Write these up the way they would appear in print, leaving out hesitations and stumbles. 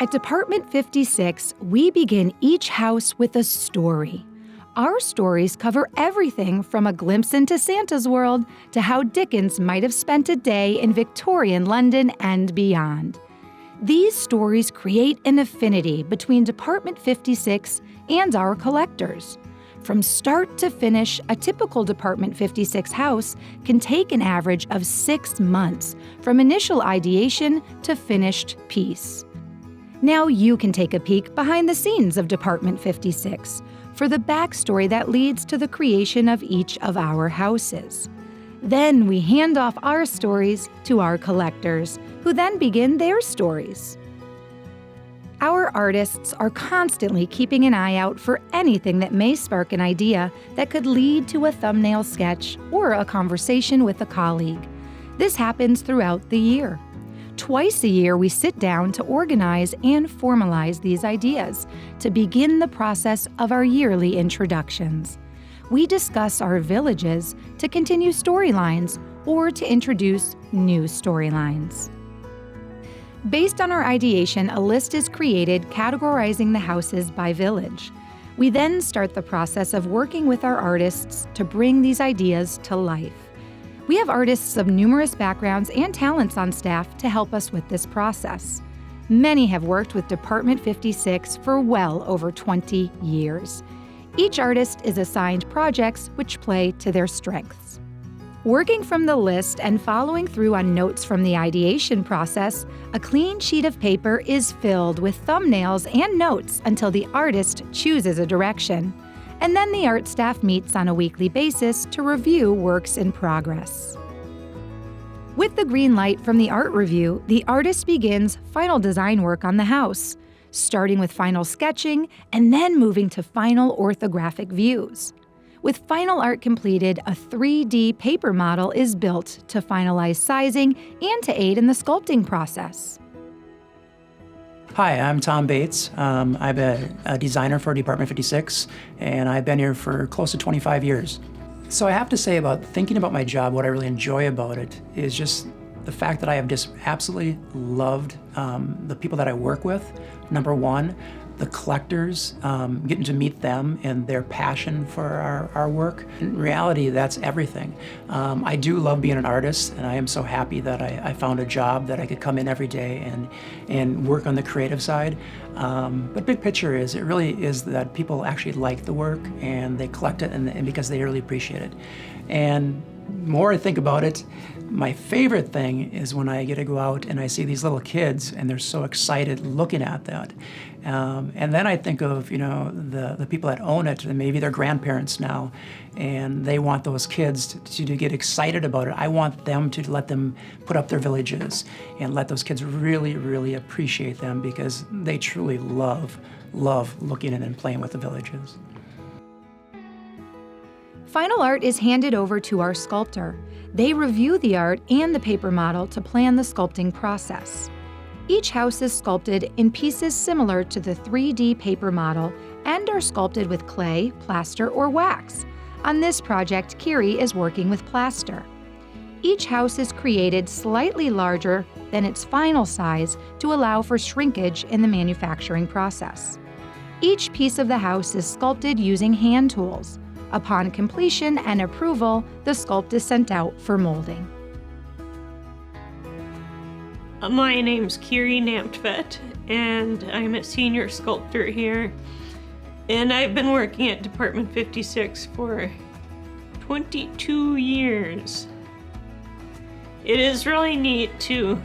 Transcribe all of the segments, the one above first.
At Department 56, we begin each house with a story. Our stories cover everything from a glimpse into Santa's world to how Dickens might have spent a day in Victorian London and beyond. These stories create an affinity between Department 56 and our collectors. From start to finish, a typical Department 56 house can take an average of 6 months from initial ideation to finished piece. Now you can take a peek behind the scenes of Department 56 for the backstory that leads to the creation of each of our houses. Then we hand off our stories to our collectors, who then begin their stories. Our artists are constantly keeping an eye out for anything that may spark an idea that could lead to a thumbnail sketch or a conversation with a colleague. This happens throughout the year. Twice a year, we sit down to organize and formalize these ideas to begin the process of our yearly introductions. We discuss our villages to continue storylines or to introduce new storylines. Based on our ideation, a list is created categorizing the houses by village. We then start the process of working with our artists to bring these ideas to life. We have artists of numerous backgrounds and talents on staff to help us with this process. Many have worked with Department 56 for well over 20 years. Each artist is assigned projects which play to their strengths. Working from the list and following through on notes from the ideation process, a clean sheet of paper is filled with thumbnails and notes until the artist chooses a direction. And then the art staff meets on a weekly basis to review works in progress. With the green light from the art review, the artist begins final design work on the house, starting with final sketching and then moving to final orthographic views. With final art completed, a 3D paper model is built to finalize sizing and to aid in the sculpting process. Hi, I'm Tom Bates. I'm a designer for Department 56, and I've been here for close to 25 years. So I have to say about thinking about my job, what I really enjoy about it is just the fact that I have just absolutely loved the people that I work with. Number one, the collectors, getting to meet them and their passion for our work. In reality, that's everything. I do love being an artist, and I am so happy that I found a job that I could come in every day and work on the creative side. But big picture is, it really is that people actually like the work and they collect it and because they really appreciate it. And the more I think about it, my favorite thing is when I get to go out and I see these little kids and they're so excited looking at that. And then I think of, the people that own it, and maybe they're grandparents now, and they want those kids to get excited about it. I want them to let them put up their villages and let those kids really, really appreciate them because they truly love looking in and playing with the villages. Final art is handed over to our sculptor. They review the art and the paper model to plan the sculpting process. Each house is sculpted in pieces similar to the 3D paper model and are sculpted with clay, plaster, or wax. On this project, Kiri is working with plaster. Each house is created slightly larger than its final size to allow for shrinkage in the manufacturing process. Each piece of the house is sculpted using hand tools. Upon completion and approval, the sculpt is sent out for molding. My name's Kiri Namtvet, and I'm a senior sculptor here. And I've been working at Department 56 for 22 years. It is really neat to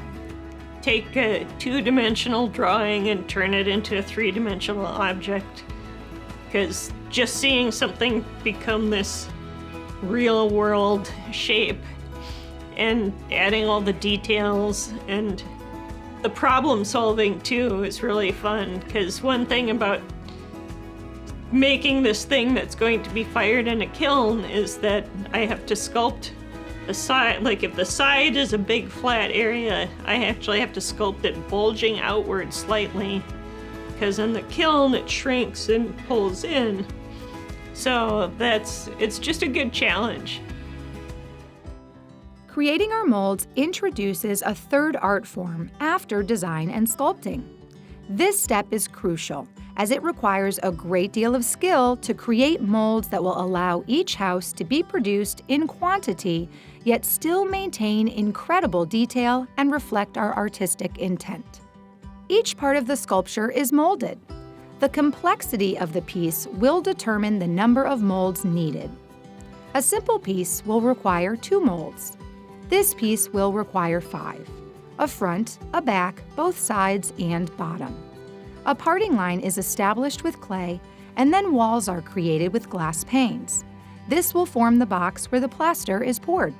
take a two-dimensional drawing and turn it into a three-dimensional object, because just seeing something become this real-world shape and adding all the details and the problem solving too is really fun, because one thing about making this thing that's going to be fired in a kiln is that I have to sculpt the side. Like if the side is a big flat area, I actually have to sculpt it bulging outward slightly, because in the kiln it shrinks and pulls in. So it's just a good challenge. Creating our molds introduces a third art form after design and sculpting. This step is crucial, as it requires a great deal of skill to create molds that will allow each house to be produced in quantity, yet still maintain incredible detail and reflect our artistic intent. Each part of the sculpture is molded. The complexity of the piece will determine the number of molds needed. A simple piece will require 2 molds. This piece will require 5. A front, a back, both sides, and bottom. A parting line is established with clay, and then walls are created with glass panes. This will form the box where the plaster is poured.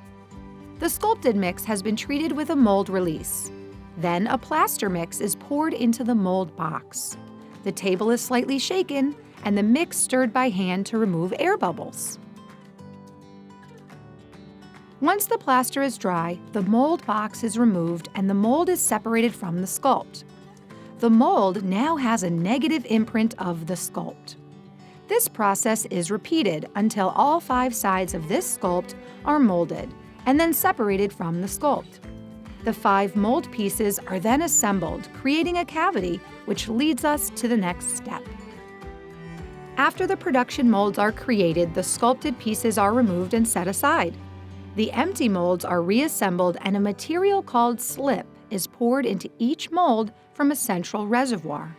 The sculpted mix has been treated with a mold release. Then a plaster mix is poured into the mold box. The table is slightly shaken, and the mix stirred by hand to remove air bubbles. Once the plaster is dry, the mold box is removed and the mold is separated from the sculpt. The mold now has a negative imprint of the sculpt. This process is repeated until all 5 sides of this sculpt are molded and then separated from the sculpt. The 5 mold pieces are then assembled, creating a cavity, which leads us to the next step. After the production molds are created, the sculpted pieces are removed and set aside. The empty molds are reassembled and a material called slip is poured into each mold from a central reservoir.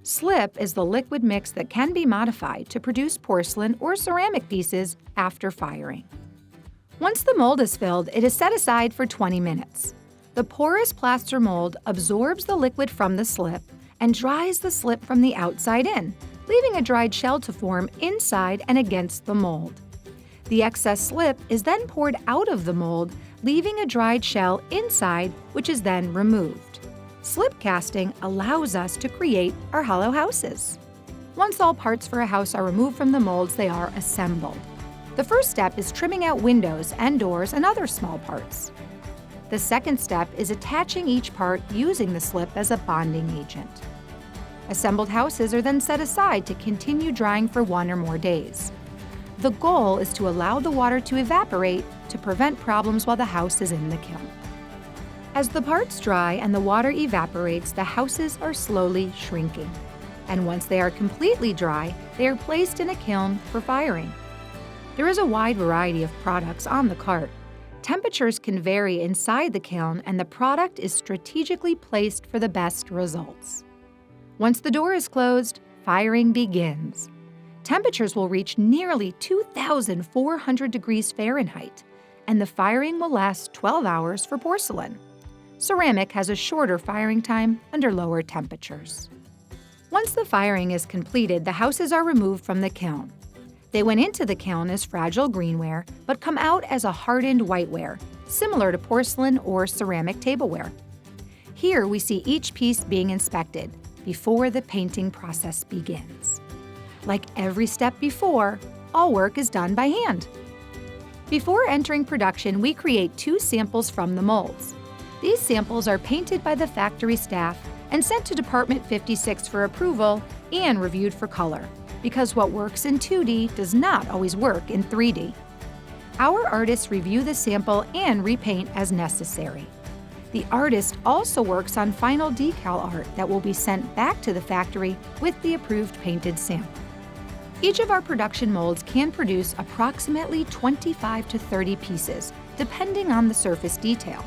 Slip is the liquid mix that can be modified to produce porcelain or ceramic pieces after firing. Once the mold is filled, it is set aside for 20 minutes. The porous plaster mold absorbs the liquid from the slip and dries the slip from the outside in, leaving a dried shell to form inside and against the mold. The excess slip is then poured out of the mold, leaving a dried shell inside, which is then removed. Slip casting allows us to create our hollow houses. Once all parts for a house are removed from the molds, they are assembled. The first step is trimming out windows and doors and other small parts. The second step is attaching each part using the slip as a bonding agent. Assembled houses are then set aside to continue drying for 1 or more days. The goal is to allow the water to evaporate to prevent problems while the house is in the kiln. As the parts dry and the water evaporates, the houses are slowly shrinking. And once they are completely dry, they are placed in a kiln for firing. There is a wide variety of products on the cart. Temperatures can vary inside the kiln, and the product is strategically placed for the best results. Once the door is closed, firing begins. Temperatures will reach nearly 2,400 degrees Fahrenheit, and the firing will last 12 hours for porcelain. Ceramic has a shorter firing time under lower temperatures. Once the firing is completed, the houses are removed from the kiln. They went into the kiln as fragile greenware, but come out as a hardened whiteware, similar to porcelain or ceramic tableware. Here we see each piece being inspected before the painting process begins. Like every step before, all work is done by hand. Before entering production, we create 2 samples from the molds. These samples are painted by the factory staff and sent to Department 56 for approval and reviewed for color, because what works in 2D does not always work in 3D. Our artists review the sample and repaint as necessary. The artist also works on final decal art that will be sent back to the factory with the approved painted sample. Each of our production molds can produce approximately 25 to 30 pieces, depending on the surface detail.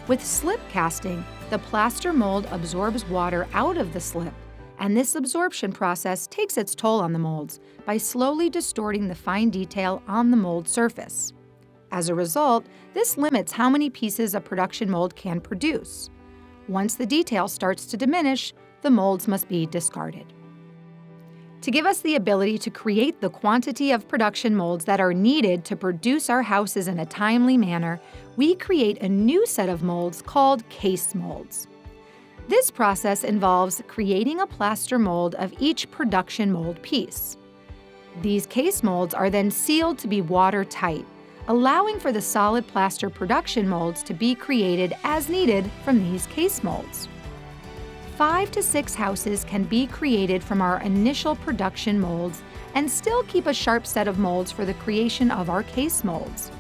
With slip casting, the plaster mold absorbs water out of the slip, and this absorption process takes its toll on the molds by slowly distorting the fine detail on the mold surface. As a result, this limits how many pieces a production mold can produce. Once the detail starts to diminish, the molds must be discarded. To give us the ability to create the quantity of production molds that are needed to produce our houses in a timely manner, we create a new set of molds called case molds. This process involves creating a plaster mold of each production mold piece. These case molds are then sealed to be watertight, allowing for the solid plaster production molds to be created as needed from these case molds. 5 to 6 houses can be created from our initial production molds and still keep a sharp set of molds for the creation of our case molds.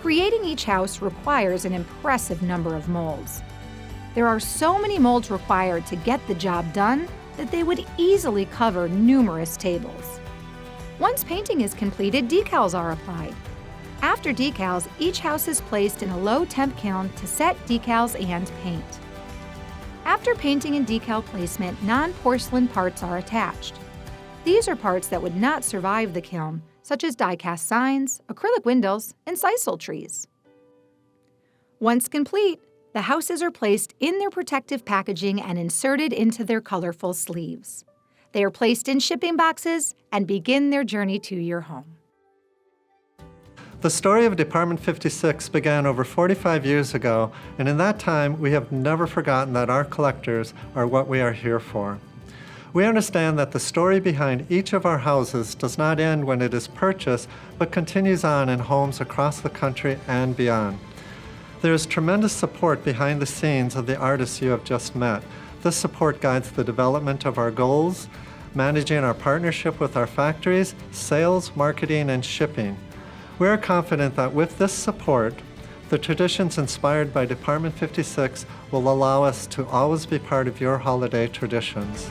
Creating each house requires an impressive number of molds. There are so many molds required to get the job done that they would easily cover numerous tables. Once painting is completed, decals are applied. After decals, each house is placed in a low-temp kiln to set decals and paint. After painting and decal placement, non-porcelain parts are attached. These are parts that would not survive the kiln, such as die-cast signs, acrylic windows, and sisal trees. Once complete, the houses are placed in their protective packaging and inserted into their colorful sleeves. They are placed in shipping boxes and begin their journey to your home. The story of Department 56 began over 45 years ago, and in that time, we have never forgotten that our collectors are what we are here for. We understand that the story behind each of our houses does not end when it is purchased, but continues on in homes across the country and beyond. There is tremendous support behind the scenes of the artists you have just met. This support guides the development of our goals, managing our partnership with our factories, sales, marketing, and shipping. We are confident that with this support, the traditions inspired by Department 56 will allow us to always be part of your holiday traditions.